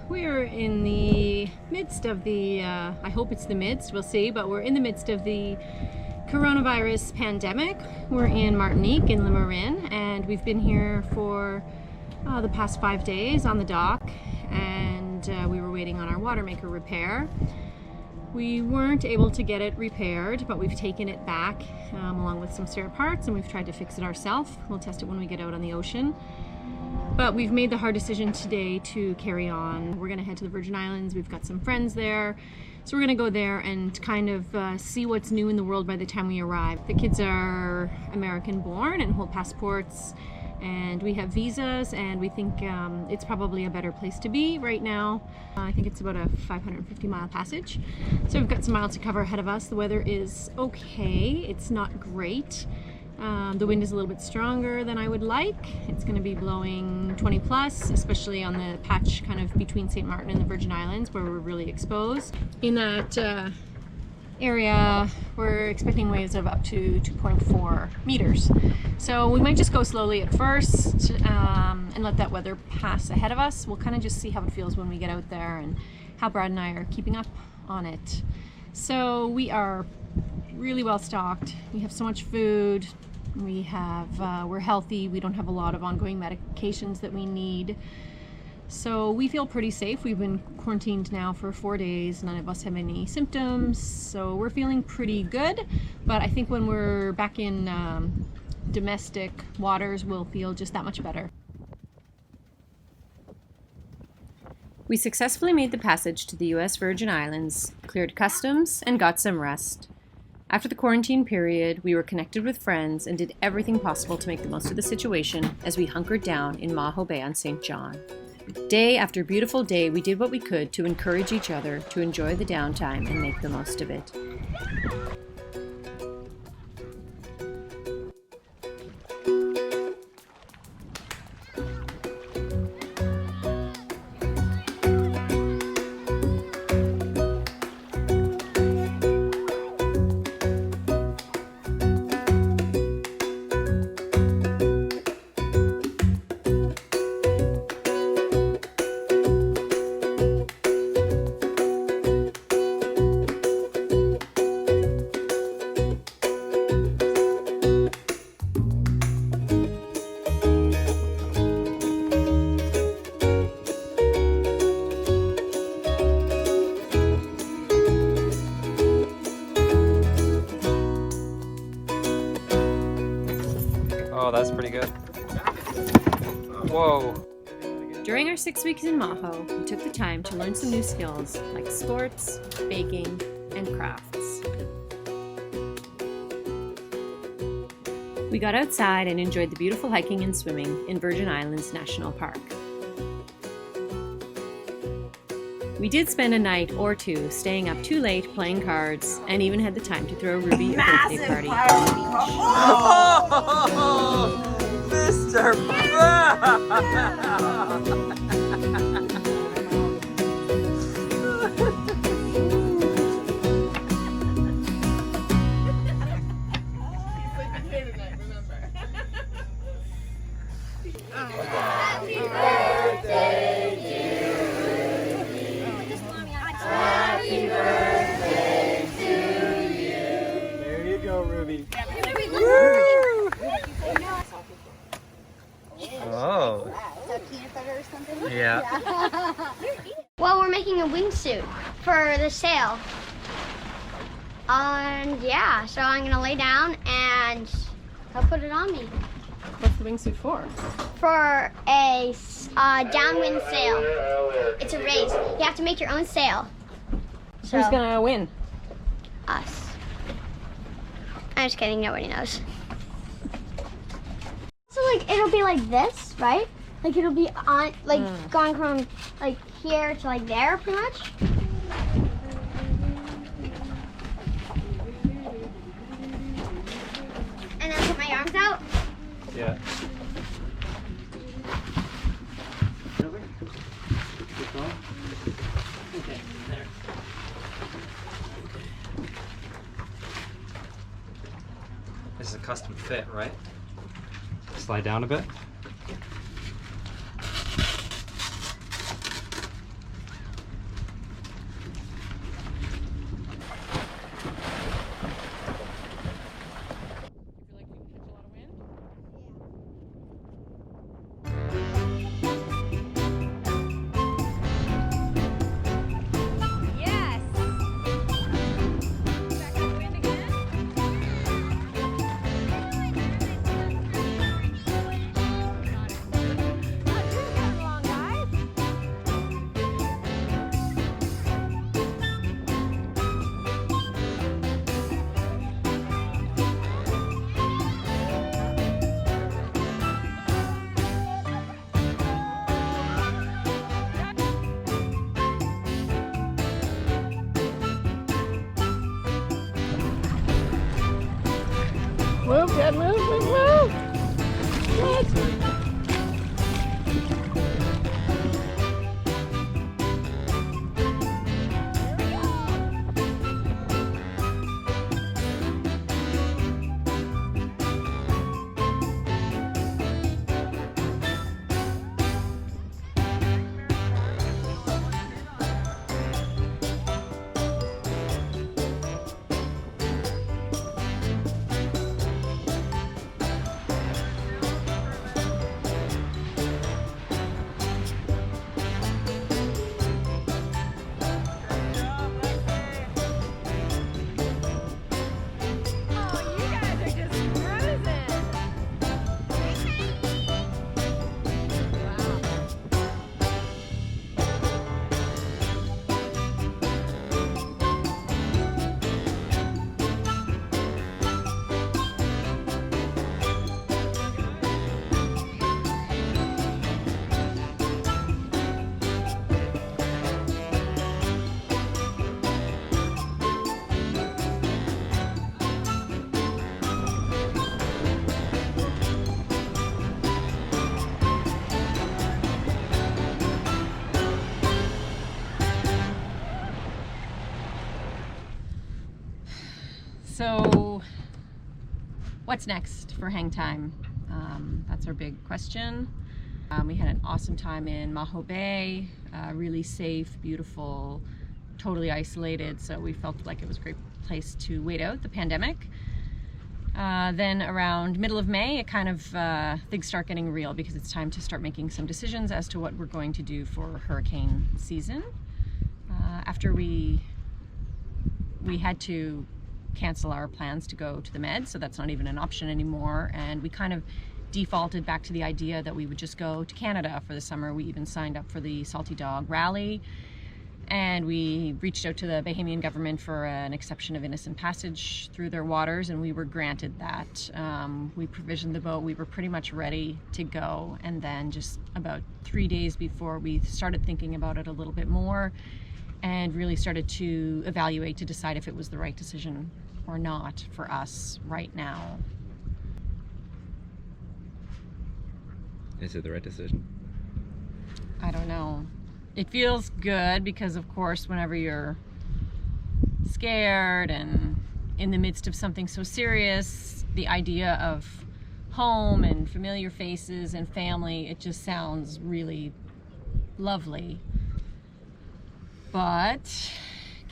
We're in the midst of the, I hope it's the midst, we'll see, but we're in the midst of the coronavirus pandemic. We're in Martinique in Le Marin, and we've been here for the past 5 days on the dock, and we were waiting on our water maker repair. We weren't able to get it repaired, but we've taken it back along with some spare parts, and we've tried to fix it ourselves. We'll test it when we get out on the ocean. But we've made the hard decision today to carry on. We're gonna head to the Virgin Islands. We've got some friends there. So we're gonna go there and kind of see what's new in the world by the time we arrive. The kids are American born and hold passports, and we have visas, and we think it's probably a better place to be right now. I think it's about a 550-mile passage. So we've got some miles to cover ahead of us. The weather is okay. It's not great. The wind is a little bit stronger than I would like. It's going to be blowing 20 plus, especially on the patch kind of between St. Martin and the Virgin Islands where we're really exposed. In that area, we're expecting waves of up to 2.4 meters. So we might just go slowly at first and let that weather pass ahead of us. We'll kind of just see how it feels when we get out there and how Brad and I are keeping up on it. So we are really well stocked. We have so much food. We're healthy. We don't have a lot of ongoing medications that we need. So we feel pretty safe. We've been quarantined now for 4 days. None of us have any symptoms. So we're feeling pretty good. But I think when we're back in domestic waters, we'll feel just that much better. We successfully made the passage to the US Virgin Islands, cleared customs, and got some rest. After the quarantine period, we were connected with friends and did everything possible to make the most of the situation as we hunkered down in Maho Bay on St. John. Day after beautiful day, we did what we could to encourage each other to enjoy the downtime and make the most of it. Oh, that's pretty good. Whoa. During our 6 weeks in Maho, we took the time to learn some new skills like sports, baking, and crafts. We got outside and enjoyed the beautiful hiking and swimming in Virgin Islands National Park. We did spend a night or two staying up too late playing cards, and even had the time to throw Ruby a birthday party on the beach. Oh, Mr. Happy birthday, dear Ruby. Happy birthday to you. There you go, Ruby. Oh. Is that peanut butter or something? Yeah. Well, we're making a wingsuit for the sail. And yeah, so I'm gonna lay down and I'll put it on me. What's the wingsuit for? For a downwind sail. It's a race. You have to make your own sail. So, Who's gonna win? us. I'm just kidding, nobody knows. So like it'll be like this, right? Like it'll be on going from like here to like there pretty much. And then put my arms out. Yeah. Okay, there. This is a custom fit, right? Slide down a bit. Move, Dad, move. So, what's next for Hangtime? That's our big question. We had an awesome time in Maho Bay, really safe, beautiful, totally isolated, so we felt like it was a great place to wait out the pandemic. Then around middle of May, it kind of things start getting real because it's time to start making some decisions as to what we're going to do for hurricane season. After we had to cancel our plans to go to the Med, so that's not even an option anymore, and we kind of defaulted back to the idea that we would just go to Canada for the summer. We even signed up for the Salty Dog Rally, and we reached out to the Bahamian government for an exception of innocent passage through their waters, and we were granted that. We provisioned the boat, we were pretty much ready to go, and then just about 3 days before we started thinking about it a little bit more and really started to evaluate to decide if it was the right decision or not for us right now. Is it the right decision? I don't know. It feels good because, of course, whenever you're scared and in the midst of something so serious, the idea of home and familiar faces and family, it just sounds really lovely. But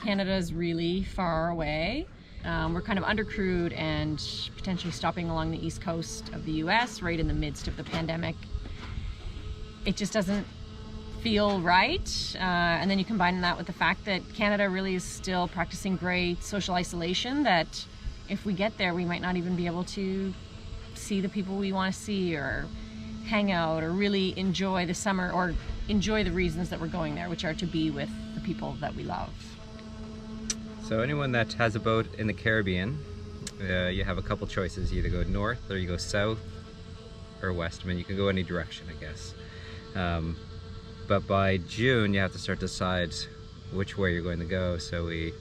Canada's really far away. We're kind of undercrewed and potentially stopping along the east coast of the US right in the midst of the pandemic. It just doesn't feel right. And then you combine that with the fact that Canada really is still practicing great social isolation, that if we get there, we might not even be able to see the people we want to see or hang out or really enjoy the summer or enjoy the reasons that we're going there, which are to be with the people that we love. So anyone that has a boat in the Caribbean, you have a couple choices. You either go north or you go south or west. I mean, you can go any direction, I guess. But by June, you have to start to decide which way you're going to go. So we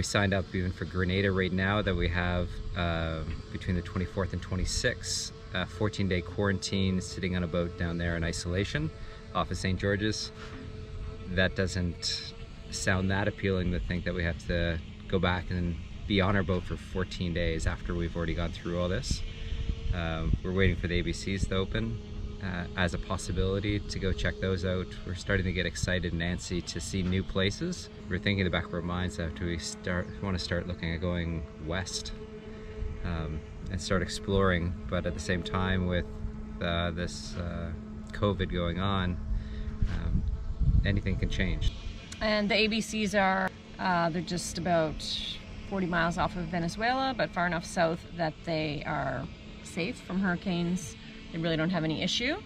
signed up even for Grenada right now, that we have between the 24th and 26th, 14-day quarantine, sitting on a boat down there in isolation off of St. George's. That doesn't sound that appealing, to think that we have to go back and be on our boat for 14 days after we've already gone through all this. We're waiting for the ABCs to open as a possibility to go check those out. We're starting to get excited and antsy to see new places. We're thinking in the back of our minds after we want to start looking at going west and start exploring, but at the same time with this COVID going on, anything can change. And the ABCs are, they're just about 40 miles off of Venezuela, but far enough south that they are safe from hurricanes. They really don't have any issue.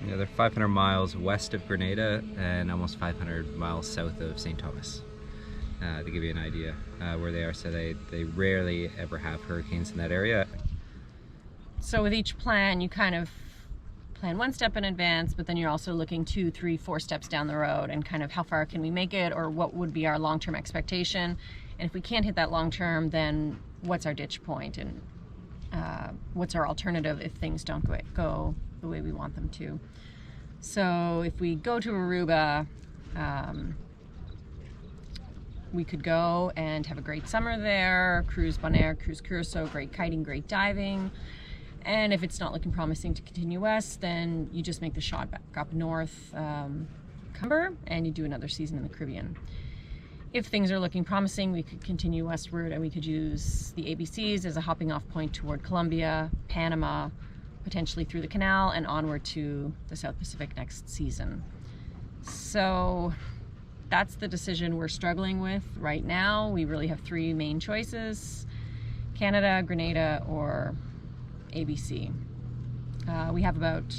Yeah, they're 500 miles west of Grenada and almost 500 miles south of St. Thomas, to give you an idea where they are. So they rarely ever have hurricanes in that area. So with each plan, you kind of plan one step in advance, but then you're also looking 2, 3, 4 steps down the road and kind of how far can we make it, or what would be our long-term expectation. And if we can't hit that long-term, then what's our ditch point and what's our alternative if things don't go the way we want them to. So if we go to Aruba, we could go and have a great summer there, cruise Bonaire, cruise Curacao, great kiting, great diving. And if it's not looking promising to continue west, then you just make the shot back up north, Cumber, and you do another season in the Caribbean. If things are looking promising, we could continue westward and we could use the ABCs as a hopping off point toward Colombia, Panama, potentially through the canal and onward to the South Pacific next season. So that's the decision we're struggling with right now. We really have three main choices: Canada, Grenada, or ABC. We have about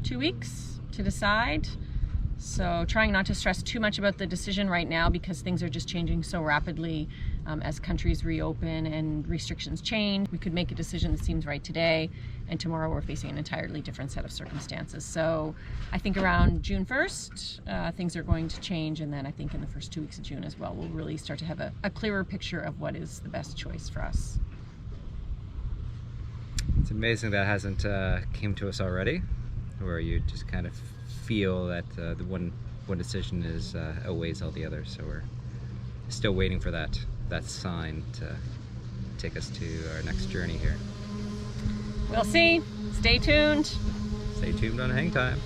2 weeks to decide. So trying not to stress too much about the decision right now because things are just changing so rapidly as countries reopen and restrictions change. We could make a decision that seems right today, and tomorrow we're facing an entirely different set of circumstances. So I think around June 1st, things are going to change, and then I think in the first 2 weeks of June as well, we'll really start to have a clearer picture of what is the best choice for us. It's amazing that hasn't came to us already, where you just kind of feel that the one decision is outweighs all the others. So we're still waiting for that sign to take us to our next journey here. We'll see. Stay tuned. Stay tuned on Hangtime.